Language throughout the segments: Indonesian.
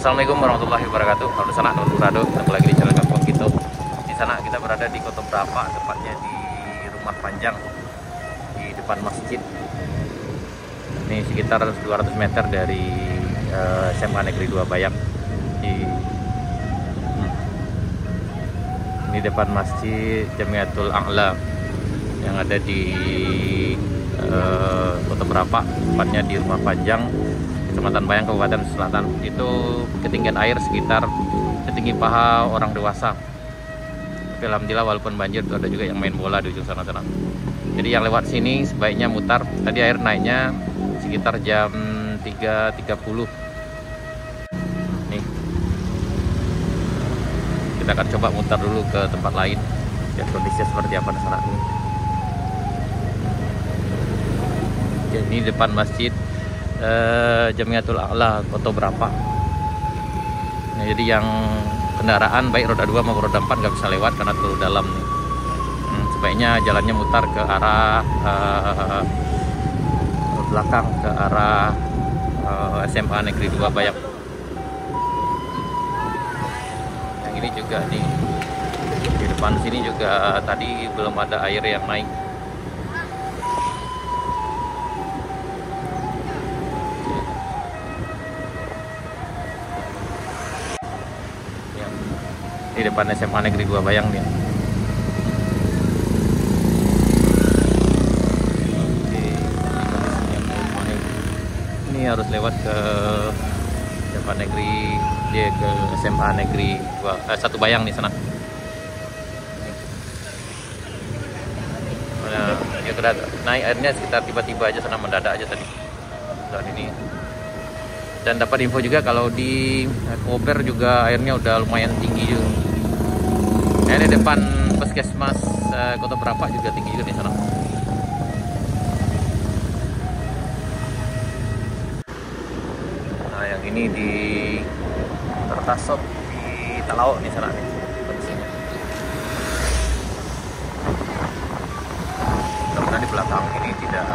Assalamualaikum warahmatullahi wabarakatuh. Halo sana teman Rado, ketemu lagi di channel Kampung Gitu. Di sana kita berada di Kota Brapa, tepatnya di Rumah Panjang di depan masjid. Ini sekitar 200 meter dari SMA Negeri 2 Bayang. Ini depan masjid Jamiatul A'la yang ada di Kota Brapa, tepatnya di Rumah Panjang, Kecamatan Bayang, Kabupaten Selatan. Itu ketinggian air sekitar setinggi paha orang dewasa. Tapi alhamdulillah walaupun banjir, ada juga yang main bola di ujung sana-sana. Jadi yang lewat sini sebaiknya mutar. Tadi air naiknya sekitar jam 3.30. Nih, kita akan coba mutar dulu ke tempat lain, lihat kondisinya seperti apa di sana. Ini depan masjid Jamiatul A'la Kota Brapa. Nah, jadi yang kendaraan baik roda 2 maupun roda 4 nggak bisa lewat karena terlalu dalam. Sebaiknya jalannya mutar ke arah belakang, ke arah SMA Negeri 2 Bayang. Yang ini juga nih, di depan sini juga tadi belum ada air yang naik. Di depan SMA Negeri 2 Bayang nih. Ini harus lewat ke SMA Negeri, dia ke SMA Negeri 1 Bayang di sana. Nah, dia naik airnya sekitar tiba-tiba aja, sana mendadak aja tadi. Saat ini. Dan dapat info juga kalau di Kober juga airnya udah lumayan tinggi juga. Ini depan Puskesmas Kota Brapa juga tinggi juga di sana. Nah, yang ini di Tertasop di Talaut di sana nih kondisinya. Mudah-mudahan di belakang ini tidak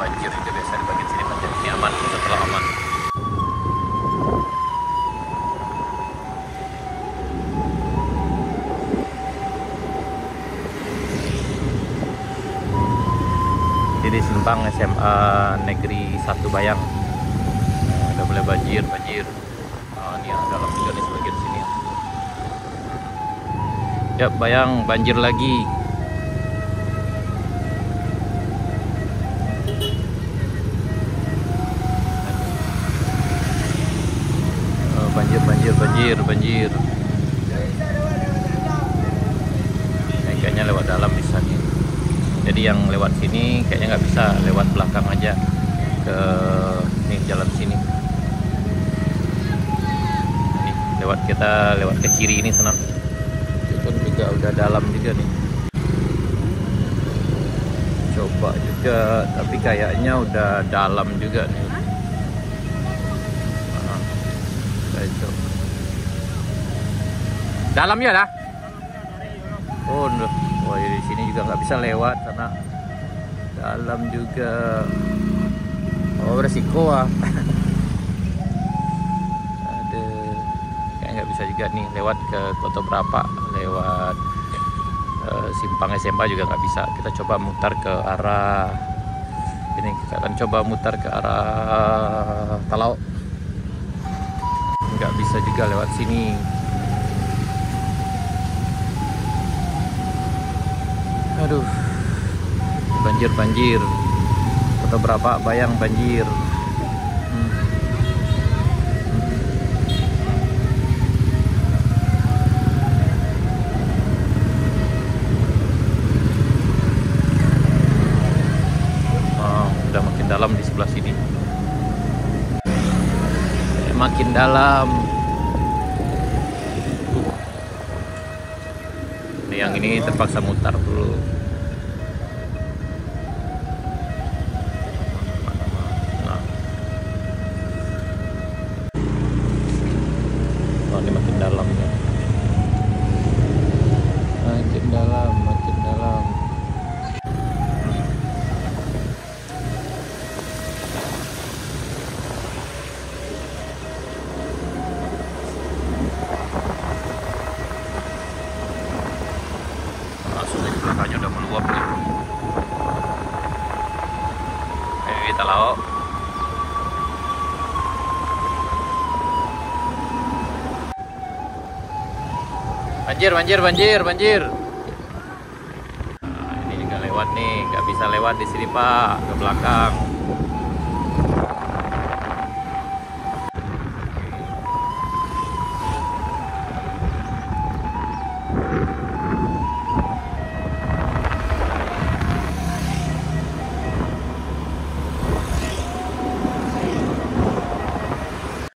banjir, juga biasa di bagian sini banjir. Ini aman, setelah aman. Di simpang SMA Negeri 1 Bayang. Udah mulai banjir. Oh, ini yang dalam juga nih sebagian sini. Ya, Bayang banjir lagi. Oh, banjir. Kayaknya lewat dalam bisa nih. Jadi yang lewat sini kayaknya nggak bisa, lewat belakang aja ke nih jalan sini. Nih, lewat ke kiri ini sana. Itu pun juga udah dalam juga nih. Coba juga, tapi kayaknya udah dalam juga nih. Coba. Dalam ya dah. Oh, wah, di sini juga nggak bisa lewat karena dalam juga. Oh, resiko ah. Aduh, kayak nggak bisa juga nih lewat ke Kota Brapa, lewat simpang SMA juga nggak bisa. Kita coba mutar ke arah ini, kita akan coba mutar ke arah Talaut. Nggak bisa juga lewat sini. Aduh, banjir. Kota Brapa Bayang banjir. Oh, udah makin dalam di sebelah sini. Makin dalam. Yang ini terpaksa mutar dulu. Nah, ini makin dalam ya. Makin dalam. di Talaho. Banjir. Nah, ini juga lewat nih, nggak bisa lewat di sini Pak, ke belakang.